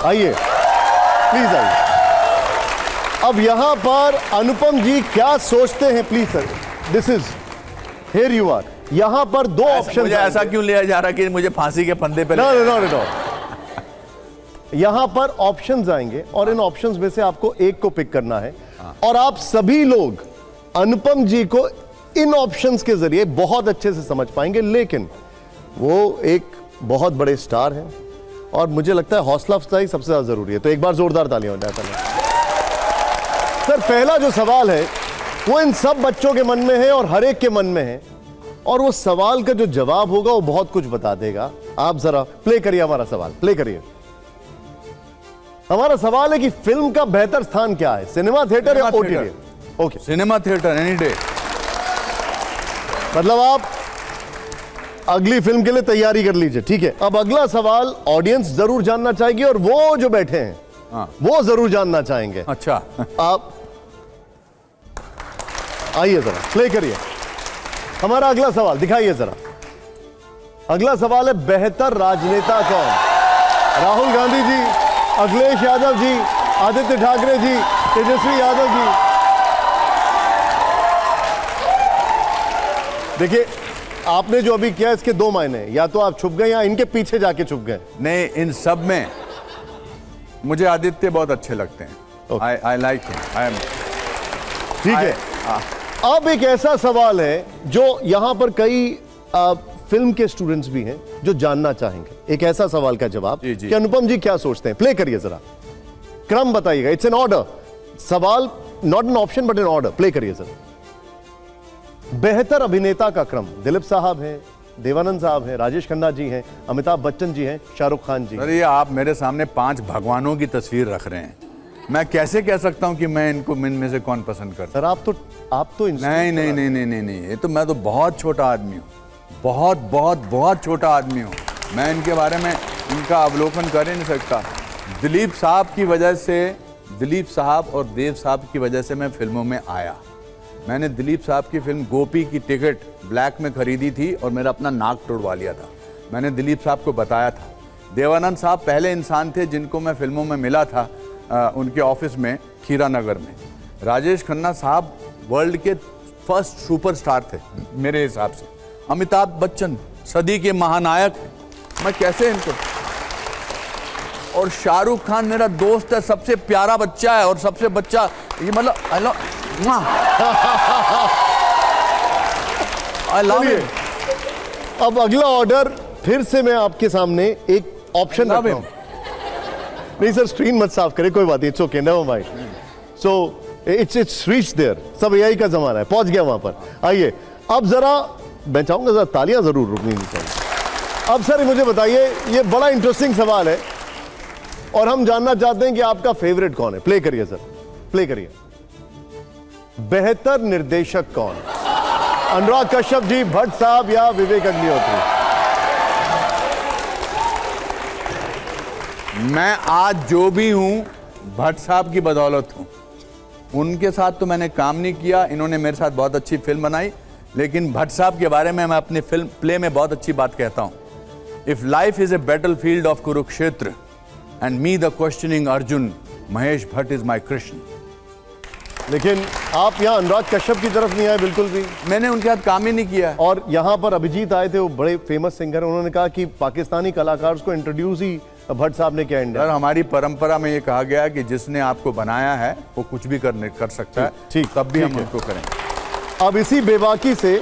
आइए प्लीज आइए। अब यहां पर अनुपम जी क्या सोचते हैं, please sir, this is here you are. यहां पर दो ऑप्शन। मुझे ऐसा क्यों लिया जा रहा कि मुझे फांसी के फंदे पे? नो नो नो नो, यहां पर ऑप्शंस आएंगे और इन ऑप्शंस में से आपको एक को पिक करना है और आप सभी लोग अनुपम जी को इन ऑप्शंस के जरिए बहुत अच्छे से समझ पाएंगे, लेकिन वो एक बहुत बड़े स्टार हैं और मुझे लगता है हौसला अफजाई सबसे ज्यादा जरूरी है। तो एक बार जोरदार तालियां हो जाए। सर पहला जो सवाल है वो इन सब बच्चों के मन में है और हर एक के मन में है, और वो सवाल का जो जवाब होगा वो बहुत कुछ बता देगा। आप जरा प्ले करिए हमारा सवाल, प्ले करिए। हमारा सवाल है कि फिल्म का बेहतर स्थान क्या है, सिनेमा थिएटर या OTT? Okay, cinema theatre any day. मतलब आप अगली फिल्म के लिए तैयारी कर लीजिए, ठीक है। अब अगला सवाल ऑडियंस जरूर जानना चाहेगी और वो जो बैठे हैं वो जरूर जानना चाहेंगे। अच्छा आप आइए जरा, प्ले करिए हमारा अगला सवाल, दिखाइए जरा। अगला सवाल है बेहतर राजनेता कौन? राहुल गांधी जी, अखिलेश यादव जी, आदित्य ठाकरे जी, तेजस्वी यादव जी। देखिए आपने जो अभी किया इसके दो मायने हैं, या तो आप छुप गए या इनके पीछे जाके छुप गए। नहीं, इन सब में मुझे आदित्य बहुत अच्छे लगते हैं। I like him, I am. ठीक है, अब एक ऐसा सवाल है जो यहां पर कई फिल्म के स्टूडेंट्स भी हैं जो जानना चाहेंगे। एक ऐसा सवाल का जवाब कि अनुपम जी क्या सोचते हैं। प्ले करिए जरा, क्रम बताइएगा, इट्स एन ऑर्डर। सवाल not an option but an order. Play करिए जरा। बेहतर अभिनेता का क्रम, दिलीप साहब हैं, देवानंद साहब हैं, राजेश खन्ना जी हैं, अमिताभ बच्चन जी हैं, शाहरुख खान जी। अरे आप मेरे सामने 5 भगवानों की तस्वीर रख रहे हैं, मैं कैसे कह सकता हूं कि मैं इनको में से कौन पसंद करता? सर आप तो नहीं नहीं नहीं नहीं नहीं नहीं, ये तो मैं तो बहुत छोटा आदमी हूँ, बहुत बहुत बहुत छोटा आदमी हूँ। मैं इनके बारे में इनका अवलोकन कर ही नहीं सकता। दिलीप साहब की वजह से, दिलीप साहब और देव साहब की वजह से मैं फिल्मों में आया। मैंने दिलीप साहब की फिल्म गोपी की टिकट ब्लैक में खरीदी थी और मेरा अपना नाक तोड़वा लिया था। मैंने दिलीप साहब को बताया था। देवानंद साहब पहले इंसान थे जिनको मैं फिल्मों में मिला था, उनके ऑफिस में खीरा नगर में। राजेश खन्ना साहब वर्ल्ड के फर्स्ट सुपरस्टार थे मेरे हिसाब से। अमिताभ बच्चन सदी के महानायक, मैं कैसे इनको। और शाहरुख खान मेरा दोस्त है, सबसे प्यारा बच्चा है और सबसे बच्चा ये मतलब आई लव यू। अब अगला ऑर्डर फिर से मैं आपके सामने एक ऑप्शन रख रहा हूं। नहीं सर स्क्रीन मत साफ करे, कोई बात नहीं, it's okay, never mind. So it's reach there, सब एआई का जमाना है, पहुंच गया वहां पर। आइए अब जरा मैं चाहूंगा जरा तालियां जरूर रुकनी नहीं चाहिए। अब सर मुझे बताइए, ये बड़ा इंटरेस्टिंग सवाल है और हम जानना चाहते हैं कि आपका फेवरेट कौन है। प्ले करिए सर, प्ले करिए। बेहतर निर्देशक कौन? अनुराग कश्यप जी, भट्ट साहब या विवेक अग्निहोत्री? मैं आज जो भी हूं भट्ट साहब की बदौलत हूं। उनके साथ तो मैंने काम नहीं किया, इन्होंने मेरे साथ बहुत अच्छी फिल्म बनाई, लेकिन भट्ट साहब के बारे में मैं अपने फिल्म प्ले में बहुत अच्छी बात कहता हूं। If life is a battle field of Kurukshetra and me the questioning Arjun, Mahesh Bhatt is my Krishna. लेकिन आप यहाँ अनुराग कश्यप की तरफ नहीं आए बिल्कुल भी। मैंने उनके साथ काम ही नहीं किया। और यहाँ पर अभिजीत आए थे, वो बड़े फेमस सिंगर, उन्होंने कहा कि पाकिस्तानी कलाकार को इंट्रोड्यूस ही भट्ट साहब ने किया इंडिया। सर हमारी परंपरा में ये कहा गया कि जिसने आपको बनाया है वो कुछ भी कर सकता है, ठीक, तब भी हम उनको करेंगे। अब इसी बेबाकी से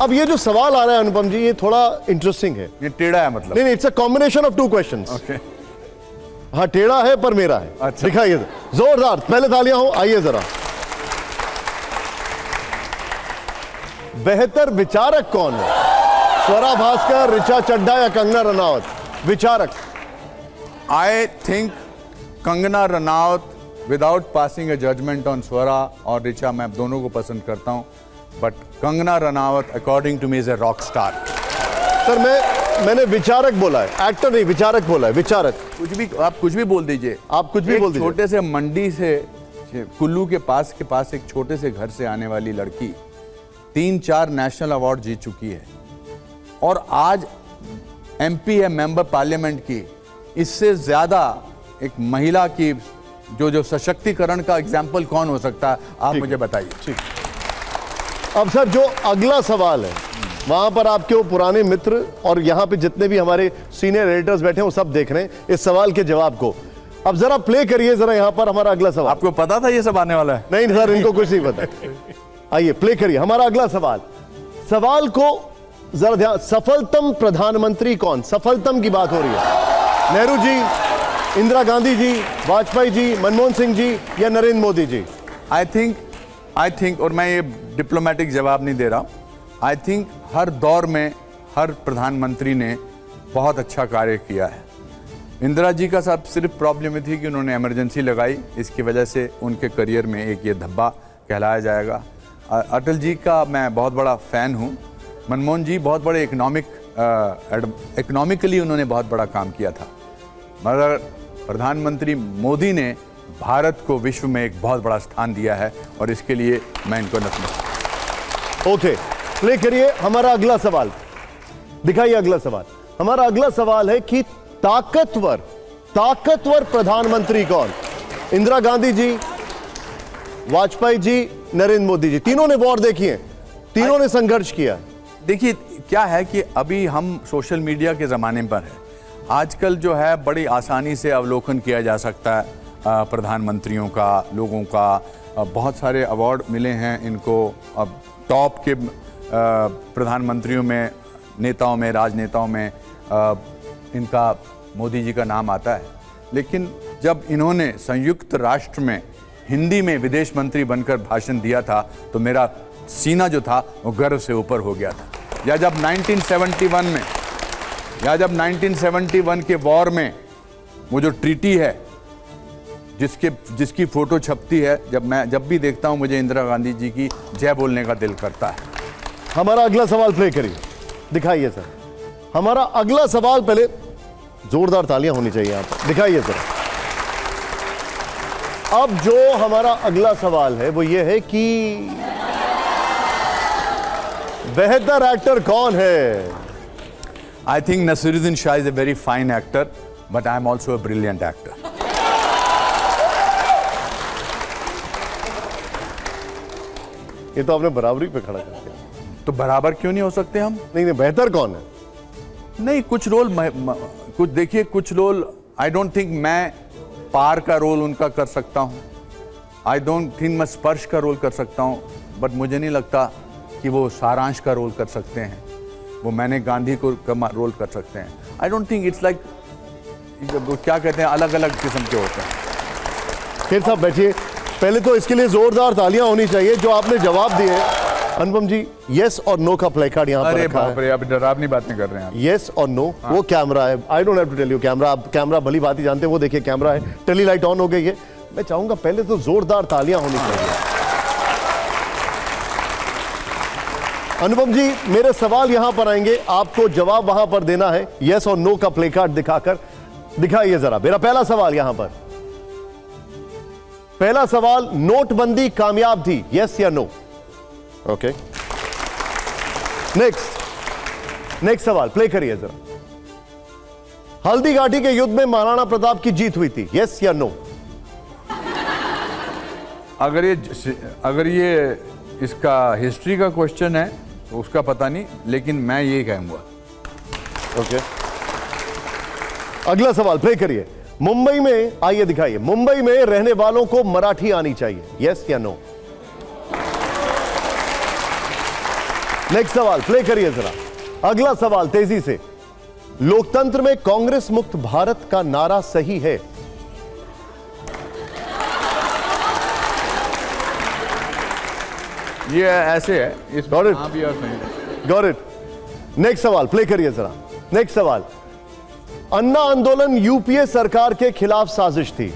अब ये जो सवाल आ रहा है अनुपम जी, ये थोड़ा इंटरेस्टिंग है। ये टेढ़ा है मतलब? नहीं, it's a combination of 2 questions. Okay, हाँ टेढ़ा है पर मेरा है। अच्छा, दिखाइए जोरदार, पहले तालियां हो। आइए जरा। बेहतर विचारक कौन है? स्वरा भास्कर, ऋचा चड्ढा या कंगना रनावत? विचारक I think Kangana Ranaut without passing a judgement on Swara और ऋचा, मैं दोनों को पसंद करता हूं, but Kangana Ranaut according to me is a rock star. Sir मैंने विचारक बोला है, एक्टर नहीं, विचारक बोला है, विचारक। कुछ भी आप कुछ भी बोल दीजिए, आप कुछ भी बोल दीजिए। छोटे से मंडी से कुल्लू के पास एक छोटे से घर से आने वाली लड़की 3-4 नेशनल अवार्ड जीत चुकी है और आज एमपी है, मेंबर पार्लियामेंट की। इससे ज्यादा एक महिला की जो सशक्तिकरण का एग्जाम्पल कौन हो सकता है, आप मुझे बताइए। ठीक। अब सर जो अगला सवाल है वहां पर आपके वो पुराने मित्र और यहां पे जितने भी हमारे सीनियर एडिटर्स बैठे हैं वो सब देख रहे हैं इस सवाल के जवाब को। अब जरा प्ले करिए जरा यहां पर हमारा अगला सवाल। आपको पता था ये सब आने वाला है? नहीं सर, इनको कुछ नहीं पता। आइए प्ले करिए हमारा अगला सवाल। सवाल को जरा ध्यान, सफलतम प्रधानमंत्री कौन? सफलतम की बात हो रही है। नेहरू जी, इंदिरा गांधी जी, वाजपेयी जी, मनमोहन सिंह जी या नरेंद्र मोदी जी? आई थिंक और मैं ये डिप्लोमेटिक जवाब नहीं दे रहा हूं, आई थिंक हर दौर में हर प्रधानमंत्री ने बहुत अच्छा कार्य किया है। इंदिरा जी का साथ सिर्फ प्रॉब्लम ये थी कि उन्होंने इमरजेंसी लगाई, इसकी वजह से उनके करियर में एक ये धब्बा कहलाया जाएगा। अटल जी का मैं बहुत बड़ा फ़ैन हूँ। मनमोहन जी बहुत बड़े इकोनॉमिकली उन्होंने बहुत बड़ा काम किया था, मगर प्रधानमंत्री मोदी ने भारत को विश्व में एक बहुत बड़ा स्थान दिया है और इसके लिए मैं इनको नतमस्तक। ओके, प्ले करिए हमारा अगला सवाल, दिखाइए अगला सवाल। हमारा अगला सवाल है कि ताकतवर प्रधानमंत्री कौन? इंदिरा गांधी जी, वाजपेयी जी, नरेंद्र मोदी जी। तीनों ने वॉर देखी है, तीनों ने संघर्ष किया। देखिए क्या है कि अभी हम सोशल मीडिया के ज़माने पर हैं। आजकल जो है बड़ी आसानी से अवलोकन किया जा सकता है प्रधानमंत्रियों का, लोगों का। बहुत सारे अवार्ड मिले हैं इनको। अब टॉप के प्रधानमंत्रियों में, नेताओं में, राजनेताओं में इनका मोदी जी का नाम आता है। लेकिन जब इन्होंने संयुक्त राष्ट्र में हिंदी में विदेश मंत्री बनकर भाषण दिया था तो मेरा सीना जो था वो गर्व से ऊपर हो गया था। या जब 1971 के वॉर में वो जो ट्रीटी है जिसकी फोटो छपती है, जब भी देखता हूं मुझे इंदिरा गांधी जी की जय बोलने का दिल करता है। हमारा अगला सवाल प्ले करिए, दिखाइए सर। हमारा अगला सवाल, पहले जोरदार तालियां होनी चाहिए आप, दिखाइए सर। अब जो हमारा अगला सवाल है वो ये है कि बेहतर एक्टर कौन है? I think Naseeruddin Shah is a very fine actor, but I am also a brilliant actor. ये तो आपने बराबरी पे खड़ा कर दिया। तो बराबर क्यों नहीं हो सकते हम? नहीं, बेहतर कौन है? नहीं, कुछ रोल कुछ देखिए, कुछ रोल आई डोंट थिंक मैं पार का रोल उनका कर सकता हूं। आई डोंट थिंक मैं स्पर्श का रोल कर सकता हूं, बट मुझे नहीं लगता कि वो सारांश का रोल कर सकते हैं। वो मैंने गांधी को रोल कर सकते हैं। I don't think it's like, क्या कहते हैं, अलग अलग किस्म के होते हैं। खेर साहब बैठिए, पहले तो इसके लिए जोरदार तालियां होनी चाहिए जो आपने जवाब दिए। अनुपम जी, यस और नो का प्ले कार्ड यहाँ पर रखा है। बाप रे, आप डरावनी बातें कर रहे हैं। यस और नो, वो कैमरा है। I don't have to tell you, camera, आप कैमरा भली बात ही जानते हैं। वो देखिए कैमरा है, टेली लाइट ऑन हो गई है। मैं चाहूंगा पहले तो जोरदार तालियां होनी चाहिए। अनुपम जी, मेरे सवाल यहां पर आएंगे, आपको जवाब वहां पर देना है यस और नो का प्ले कार्ड दिखाकर। दिखाइए जरा मेरा पहला सवाल यहां पर। पहला सवाल, नोटबंदी कामयाब थी, यस या नो? ओके, नेक्स्ट सवाल प्ले करिए जरा। हल्दी घाटी के युद्ध में महाराणा प्रताप की जीत हुई थी, यस या नो? अगर ये इसका हिस्ट्री का क्वेश्चन है तो उसका पता नहीं, लेकिन मैं ये कहूंगा। ओके, अगला सवाल प्ले करिए। मुंबई में, आइए दिखाइए, मुंबई में रहने वालों को मराठी आनी चाहिए, यस या नो? नेक्स्ट सवाल प्ले करिए जरा। अगला सवाल तेजी से, लोकतंत्र में कांग्रेस मुक्त भारत का नारा सही है? ये ऐसे है, इस Got it. हाँ भी और सही। Got it. नेक्स्ट सवाल प्ले करिए जरा। नेक्स्ट सवाल, अन्ना आंदोलन यूपीए सरकार के खिलाफ साजिश थी,